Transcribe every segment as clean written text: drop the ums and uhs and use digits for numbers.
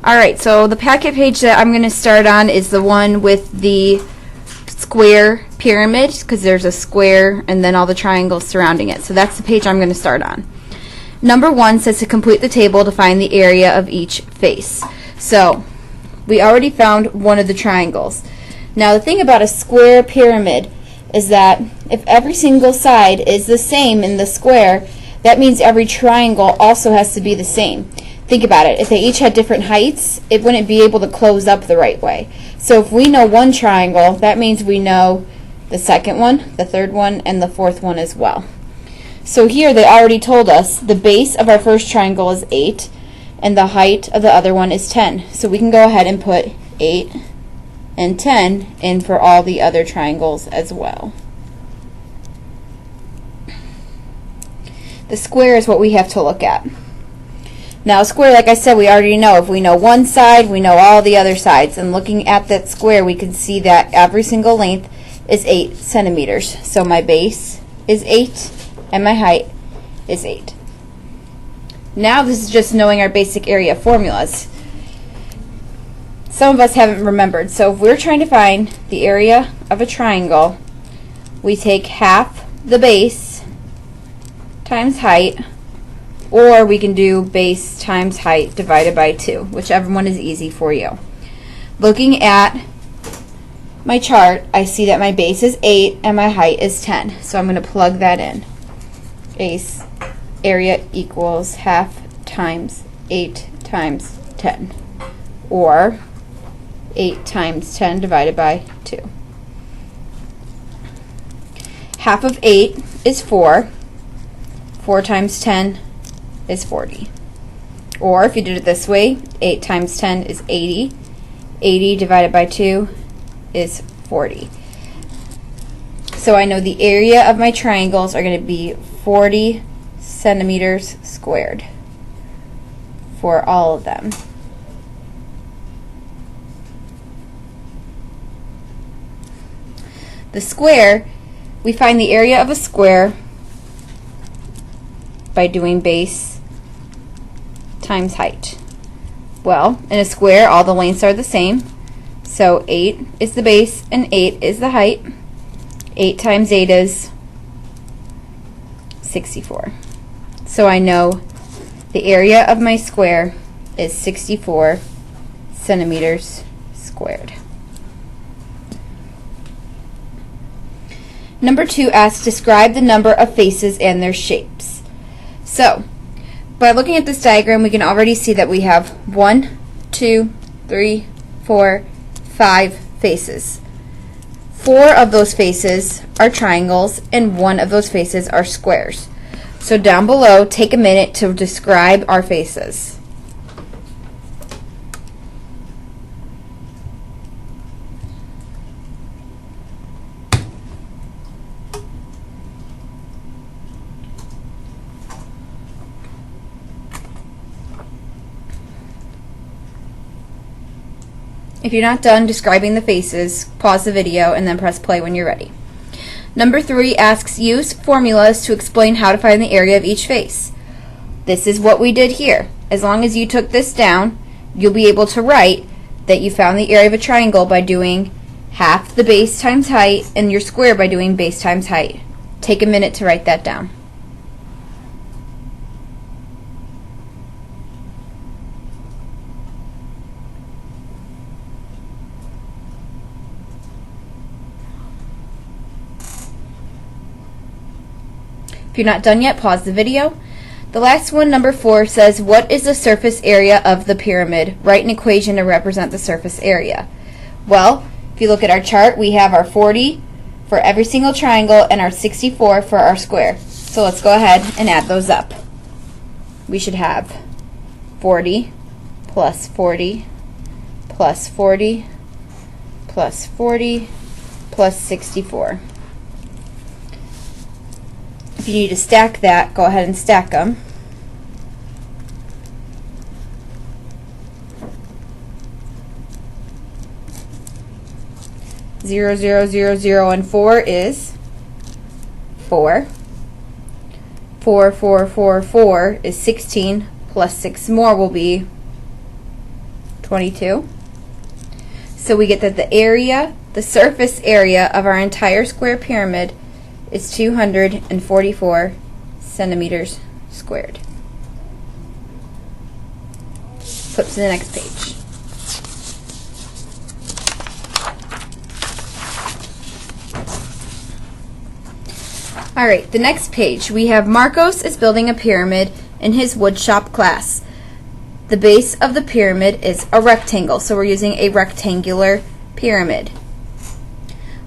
Alright, so the packet page that I'm going to start on is the one with the square pyramid, because there's a square and then all the triangles surrounding it. So that's the page I'm going to start on. Number 1 says to complete the table to find the area of each face. So we already found one of the triangles. Now the thing about a square pyramid is that if every single side is the same in the square, that means every triangle also has to be the same. Think about it. If they each had different heights, it wouldn't be able to close up the right way. So if we know one triangle, that means we know the second one, the third one, and the fourth one as well. So here they already told us the base of our first triangle is 8, and the height of the other one is 10. So we can go ahead and put 8 and 10 in for all the other triangles as well. The square is what we have to look at. Now a square, like I said, we already know. If we know one side, we know all the other sides. And looking at that square, we can see that every single length is 8 centimeters. So my base is 8 and my height is 8. Now this is just knowing our basic area formulas. Some of us haven't remembered. So if we're trying to find the area of a triangle, we take half the base times height, or we can do base times height divided by 2, whichever one is easy for you. Looking at my chart, I see that my base is 8 and my height is 10. So I'm going to plug that in. Base area equals half times 8 times 10, or 8 times 10 divided by 2. Half of 8 is 4. 4 times 10 is 40. Or if you did it this way, 8 times 10 is 80. 80 divided by 2 is 40. So I know the area of my triangles are going to be 40 centimeters squared for all of them. The square, we find the area of a square by doing base times height. Well, in a square, all the lengths are the same. So 8 is the base and 8 is the height. 8 times 8 is 64. So I know the area of my square is 64 centimeters squared. Number 2 asks, describe the number of faces and their shapes. So, by looking at this diagram, we can already see that we have 1, 2, 3, 4, 5 faces. 4 of those faces are triangles, and 1 of those faces are squares. So down below, take a minute to describe our faces. If you're not done describing the faces, pause the video and then press play when you're ready. Number 3 asks, use formulas to explain how to find the area of each face. This is what we did here. As long as you took this down, you'll be able to write that you found the area of a triangle by doing half the base times height and your square by doing base times height. Take a minute to write that down. If you're not done yet, pause the video. The last one, number 4, says, what is the surface area of the pyramid? Write an equation to represent the surface area. Well, if you look at our chart, we have our 40 for every single triangle and our 64 for our square. So let's go ahead and add those up. We should have 40 plus 40 plus 40 plus 40 plus 64. If you need to stack that, go ahead and stack them. Zero, zero, zero, zero, and 4 is 4. 4, 4, 4, 4 is 16, plus 6 more will be 22. So we get that the surface area of our entire square pyramid is 244 centimeters squared. Flip to the next page. Alright, the next page, we have Marcos is building a pyramid in his woodshop class. The base of the pyramid is a rectangle, so we're using a rectangular pyramid.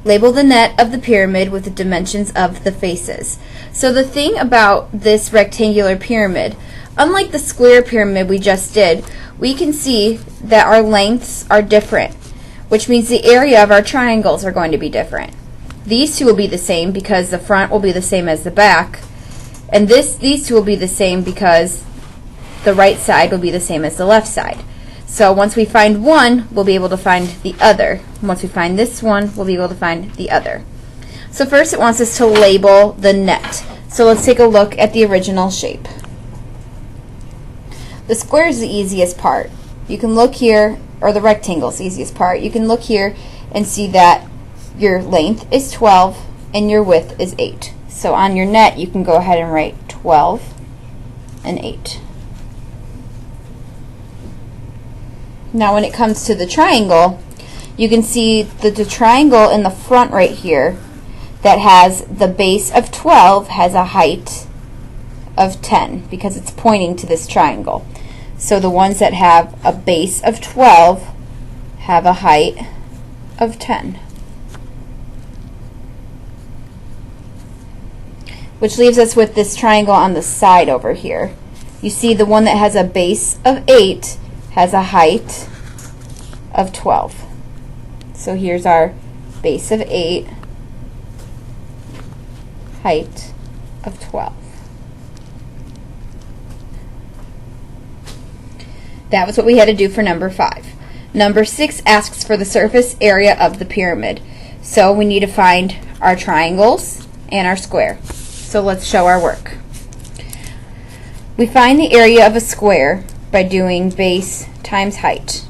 Label the net of the pyramid with the dimensions of the faces. So the thing about this rectangular pyramid, unlike the square pyramid we just did, we can see that our lengths are different, which means the area of our triangles are going to be different. These two will be the same because the front will be the same as the back, and these two will be the same because the right side will be the same as the left side. So once we find one, we'll be able to find the other. Once we find this one, we'll be able to find the other. So first it wants us to label the net. So let's take a look at the original shape. The square is the easiest part. You can look here, or the rectangle is the easiest part. You can look here and see that your length is 12 and your width is 8. So on your net you can go ahead and write 12 and 8. Now when it comes to the triangle, you can see that the triangle in the front right here that has the base of 12 has a height of 10 because it's pointing to this triangle. So the ones that have a base of 12 have a height of 10. Which leaves us with this triangle on the side over here. You see the one that has a base of 8 has a height of 12. So here's our base of 8, height of 12. That was what we had to do for number 5. Number 6 asks for the surface area of the pyramid. So we need to find our triangles and our square. So let's show our work. We find the area of a square by doing base times height.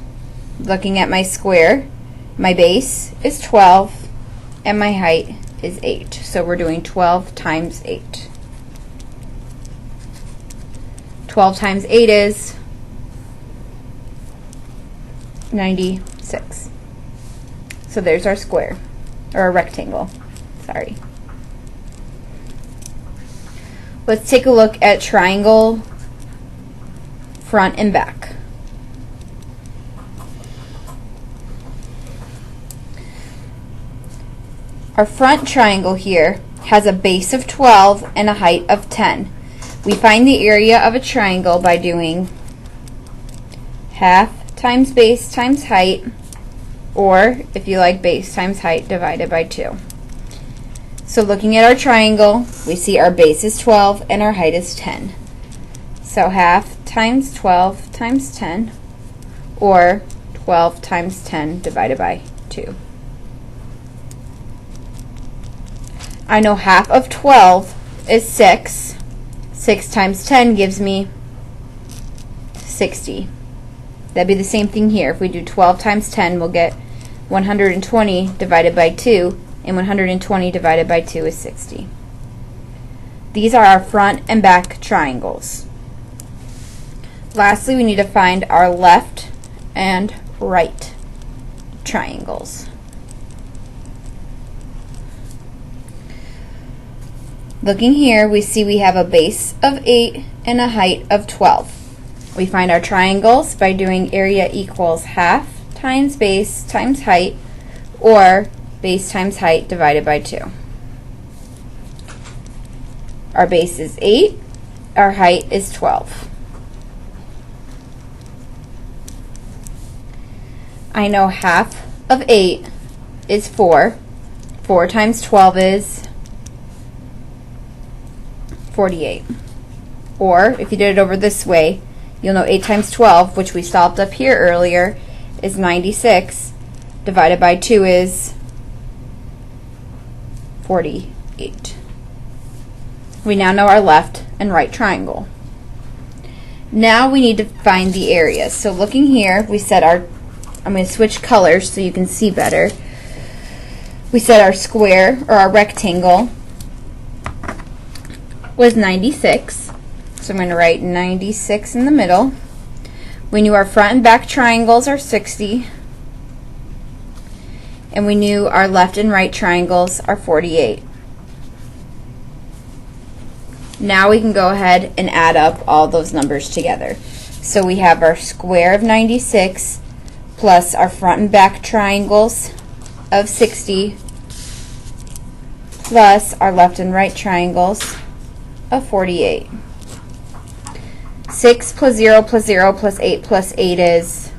Looking at my square, my base is 12 and my height is 8. So we're doing 12 times 8. 12 times 8 is 96. So there's our square, or our rectangle, sorry. Let's take a look at triangle front and back. Our front triangle here has a base of 12 and a height of 10. We find the area of a triangle by doing half times base times height, or if you like, base times height divided by 2. So looking at our triangle, we see our base is 12 and our height is 10. So half times 12 times 10, or 12 times 10 divided by 2. I know half of 12 is 6. 6 times 10 gives me 60. That'd be the same thing here. If we do 12 times 10, we'll get 120 divided by 2, and 120 divided by 2 is 60. These are our front and back triangles. Lastly, we need to find our left and right triangles. Looking here, we see we have a base of 8 and a height of 12. We find our triangles by doing area equals half times base times height, or base times height divided by 2. Our base is 8, our height is 12. I know half of 8 is 4. 4 times 12 is 48. Or, if you did it over this way, you'll know 8 times 12, which we solved up here earlier, is 96, divided by 2 is 48. We now know our left and right triangle. Now we need to find the areas. So looking here, we set our, I'm going to switch colors so you can see better. We said our square, or our rectangle, was 96. So I'm going to write 96 in the middle. We knew our front and back triangles are 60. And we knew our left and right triangles are 48. Now we can go ahead and add up all those numbers together. So we have our square of 96 plus our front and back triangles of 60 plus our left and right triangles of 48. 6 plus 0 plus 0 plus 8 plus 8 is,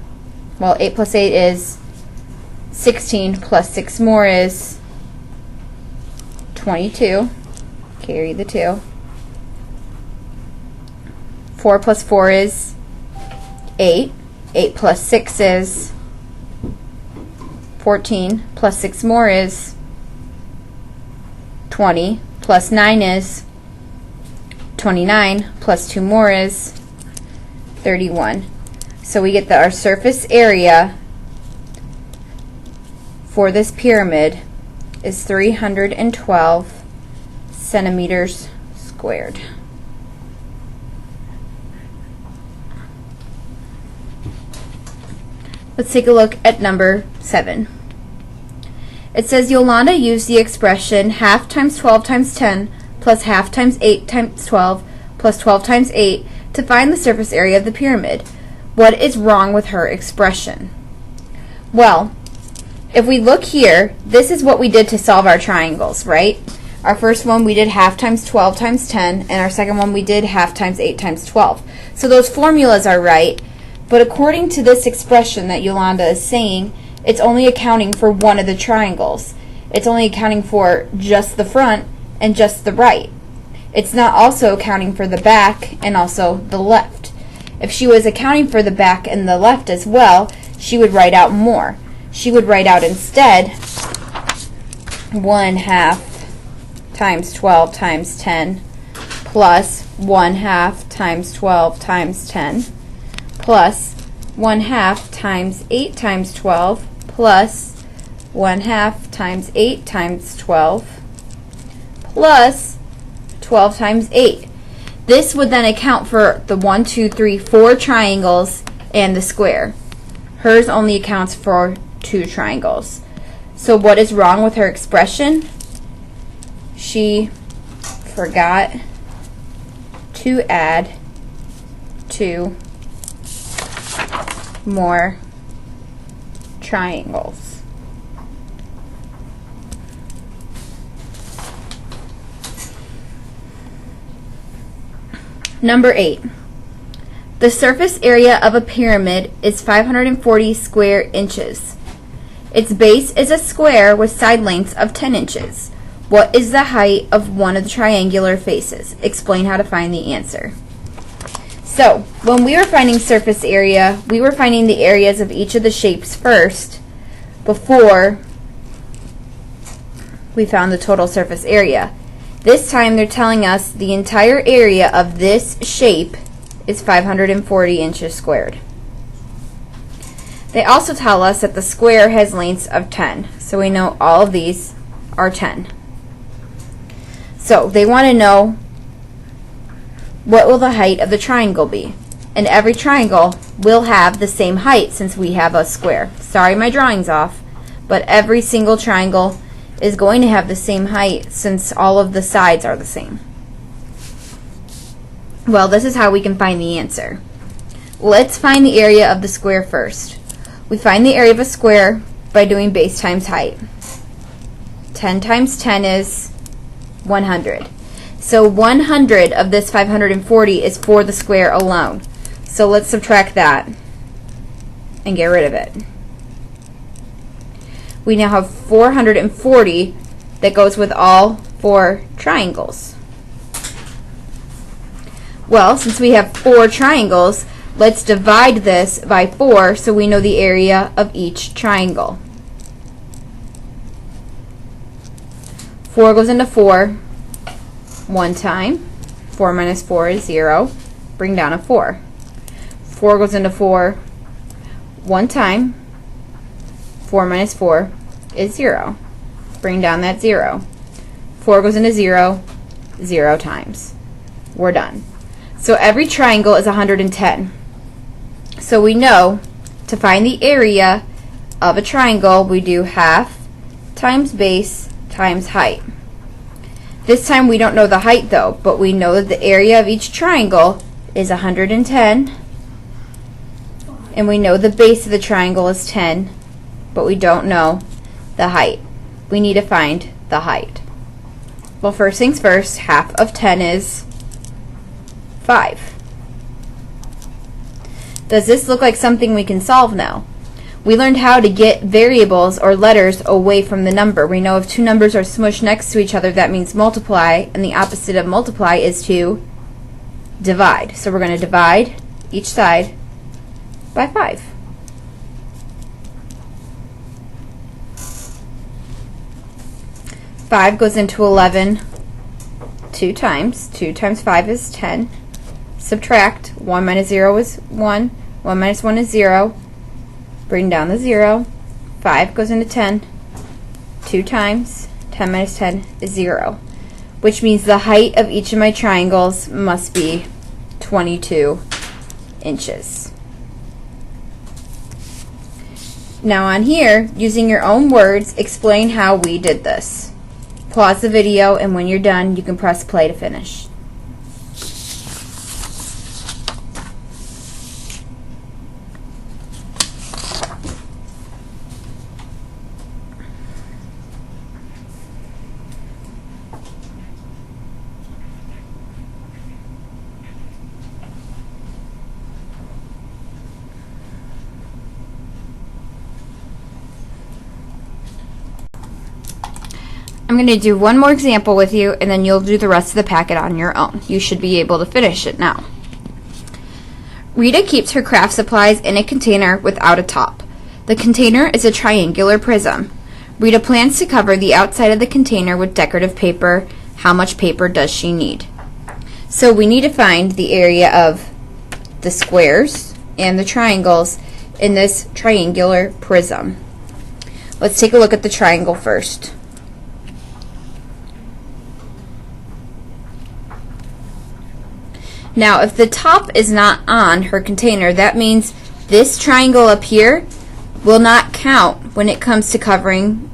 well, 8 plus 8 is 16 plus 6 more is 22. Carry the 2. 4 plus 4 is 8. 8 plus 6 is 14. Plus 6 more is 20. Plus 9 is 29. Plus 2 more is 31. So we get that our surface area for this pyramid is 312 centimeters squared. Let's take a look at number 7. It says Yolanda used the expression half times 12 times 10 plus half times 8 times 12 plus 12 times 8 to find the surface area of the pyramid. What is wrong with her expression? Well, if we look here, this is what we did to solve our triangles, right? Our first one we did half times 12 times 10, and our second one we did half times 8 times 12. So those formulas are right. But according to this expression that Yolanda is saying, it's only accounting for one of the triangles. It's only accounting for just the front and just the right. It's not also accounting for the back and also the left. If she was accounting for the back and the left as well, she would write out more. She would write out instead 1/2 times 12 times 10 plus 1/2 times 12 times 10 plus 1/2 times 8 times 12 plus 1/2 times 8 times 12 plus 12 times 8. This would then account for the 1, 2, 3, 4 triangles and the square. Hers only accounts for 2 triangles. So what is wrong with her expression? She forgot to add 2 more triangles. Number 8. The surface area of a pyramid is 540 square inches. Its base is a square with side lengths of 10 inches. What is the height of one of the triangular faces? Explain how to find the answer. So, when we were finding surface area, we were finding the areas of each of the shapes first before we found the total surface area. This time they're telling us the entire area of this shape is 540 inches squared. They also tell us that the square has lengths of 10, so we know all of these are 10. So they want to know, what will the height of the triangle be? And every triangle will have the same height since we have a square. Sorry, my drawing's off, but every single triangle is going to have the same height since all of the sides are the same. Well, this is how we can find the answer. Let's find the area of the square first. We find the area of a square by doing base times height. 10 times 10 is 100. So 100 of this 540 is for the square alone. So let's subtract that and get rid of it. We now have 440 that goes with all 4 triangles. Well, since we have 4 triangles, let's divide this by 4 so we know the area of each triangle. 4 goes into 4 one time. 4 minus 4 is 0. Bring down a 4. 4 goes into 4 one time. 4 minus 4 is 0. Bring down that 0. 4 goes into 0 0 times. We're done. So every triangle is 110. So we know to find the area of a triangle, we do half times base times height. This time we don't know the height though, but we know that the area of each triangle is 110, and we know the base of the triangle is 10, but we don't know the height. We need to find the height. Well, first things first, half of 10 is 5. Does this look like something we can solve now? We learned how to get variables or letters away from the number. We know if two numbers are smushed next to each other, that means multiply, and the opposite of multiply is to divide. So we're going to divide each side by 5. Five goes into 11 2 times. 2 times 5 is 10. Subtract. 1 minus 0 is 1. 1 minus 1 is 0. Bring down the 0. 5 goes into 10 2 times. 10 minus 10 is 0, which means the height of each of my triangles must be 22 inches. Now on here, using your own words, explain how we did this. Pause the video, and when you're done, you can press play to finish. I'm going to do one more example with you, and then you'll do the rest of the packet on your own. You should be able to finish it now. Rita keeps her craft supplies in a container without a top. The container is a triangular prism. Rita plans to cover the outside of the container with decorative paper. How much paper does she need? So we need to find the area of the squares and the triangles in this triangular prism. Let's take a look at the triangle first. Now, if the top is not on her container, that means this triangle up here will not count when it comes to covering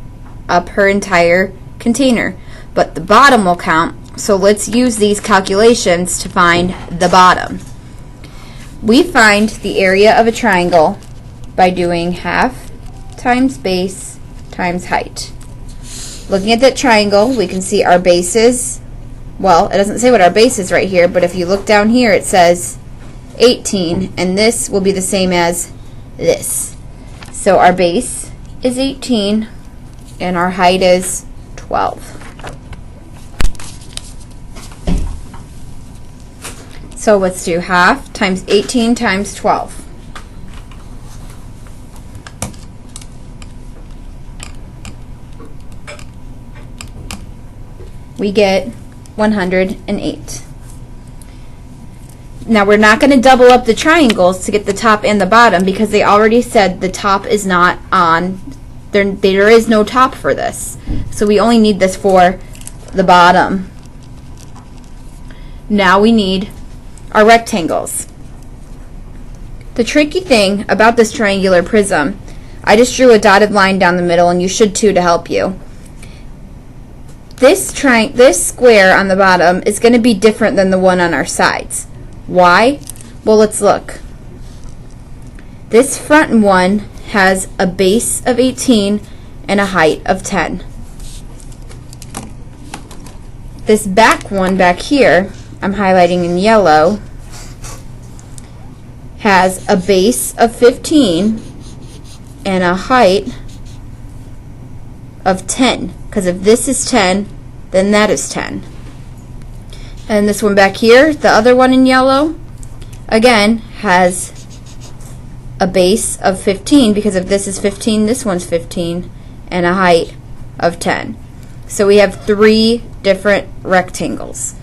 up her entire container, but the bottom will count. So let's use these calculations to find the bottom. We find the area of a triangle by doing half times base times height. Looking at that triangle, we can see our bases. Well, it doesn't say what our base is right here, but if you look down here, it says 18, and this will be the same as this. So our base is 18, and our height is 12. So let's do half times 18 times 12. We get 108. Now we're not going to double up the triangles to get the top and the bottom because they already said the top is not on. There is no top for this. So we only need this for the bottom. Now we need our rectangles. The tricky thing about this triangular prism, I just drew a dotted line down the middle, and you should too to help you. This square on the bottom is going to be different than the one on our sides. Why? Well, let's look. This front one has a base of 18 and a height of 10. This back one back here, I'm highlighting in yellow, has a base of 15 and a height of 10. Because if this is 10, then that is 10. And this one back here, the other one in yellow, again, has a base of 15, because if this is 15, this one's 15, and a height of 10. So we have 3 different rectangles.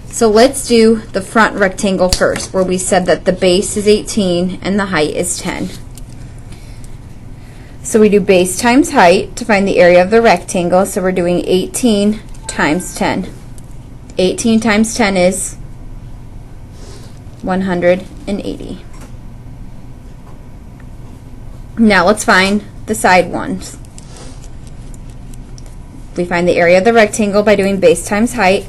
So let's do the front rectangle first, where we said that the base is 18 and the height is 10. So we do base times height to find the area of the rectangle. So we're doing 18 times 10. 18 times 10 is 180. Now let's find the side ones. We find the area of the rectangle by doing base times height.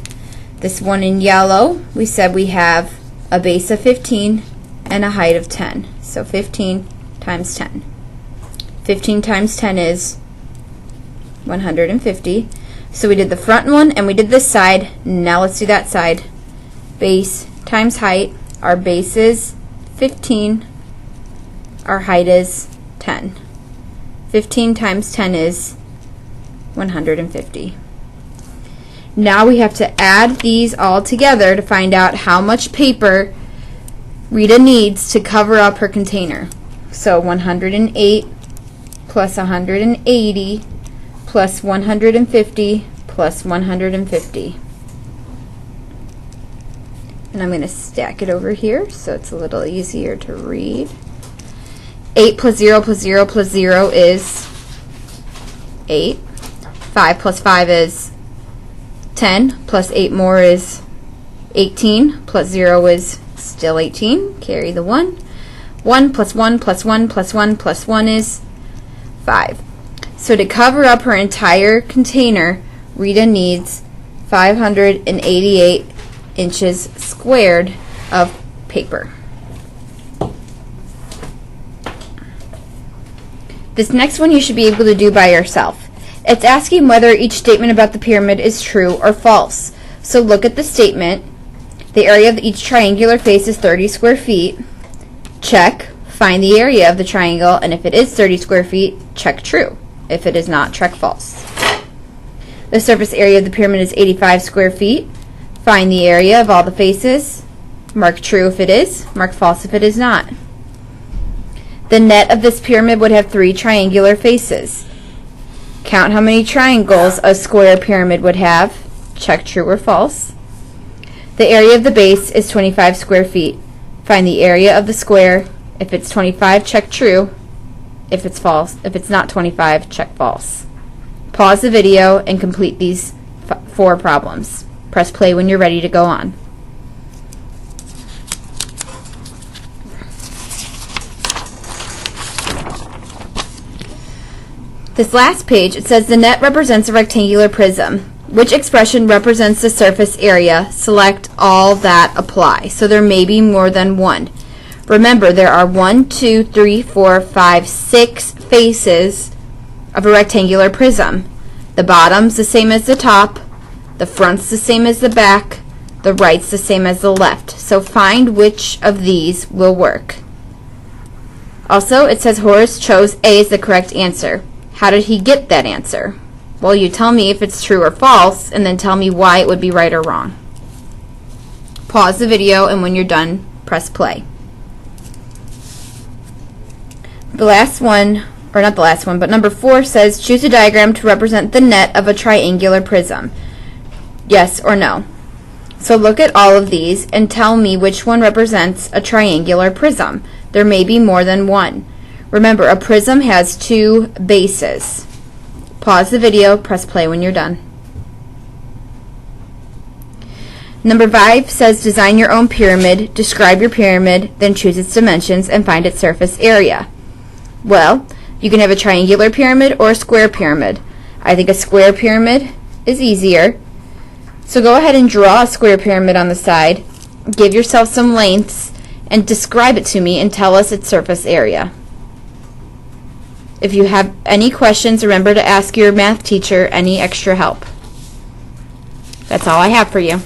This one in yellow, we said we have a base of 15 and a height of 10. So 15 times 10. 15 times 10 is 150. So we did the front one and we did this side. Now let's do that side. Base times height. Our base is 15. Our height is 10. 15 times 10 is 150. Now we have to add these all together to find out how much paper Rita needs to cover up her container. So 108 plus 180 plus 150 plus 150. And I'm going to stack it over here so it's a little easier to read. 8 plus 0 plus 0 plus 0 is 8. 5 plus 5 is 10, plus 8 more is 18, plus 0 is still 18. Carry the 1. 1 plus 1 plus 1 plus 1 plus 1 is 5. So to cover up her entire container, Rita needs 588 inches squared of paper. This next one you should be able to do by yourself. It's asking whether each statement about the pyramid is true or false. So look at the statement. The area of each triangular face is 30 square feet. Check. Find the area of the triangle, and if it is 30 square feet, check true. If it is not, check false. The surface area of the pyramid is 85 square feet. Find the area of all the faces. Mark true if it is, mark false if it is not. The net of this pyramid would have 3 triangular faces. Count how many triangles a square pyramid would have. Check true or false. The area of the base is 25 square feet. Find the area of the square. If it's 25, check true. If it's false, if it's not 25, check false. Pause the video and complete these 4 problems. Press play when you're ready to go on. This last page, it says the net represents a rectangular prism. Which expression represents the surface area? Select all that apply. So there may be more than one. Remember, there are 1, 2, 3, 4, 5, 6 faces of a rectangular prism. The bottom's the same as the top, the front's the same as the back, the right's the same as the left. So find which of these will work. Also, it says Horace chose A as the correct answer. How did he get that answer? Well, you tell me if it's true or false, and then tell me why it would be right or wrong. Pause the video, and when you're done, press play. The last one, or not the last one, but number 4 says, choose a diagram to represent the net of a triangular prism. Yes or no? So look at all of these and tell me which one represents a triangular prism. There may be more than one. Remember, a prism has 2 bases. Pause the video, press play when you're done. Number 5 says design your own pyramid, describe your pyramid, then choose its dimensions and find its surface area. Well, you can have a triangular pyramid or a square pyramid. I think a square pyramid is easier. So go ahead and draw a square pyramid on the side, give yourself some lengths, and describe it to me and tell us its surface area. If you have any questions, remember to ask your math teacher any extra help. That's all I have for you.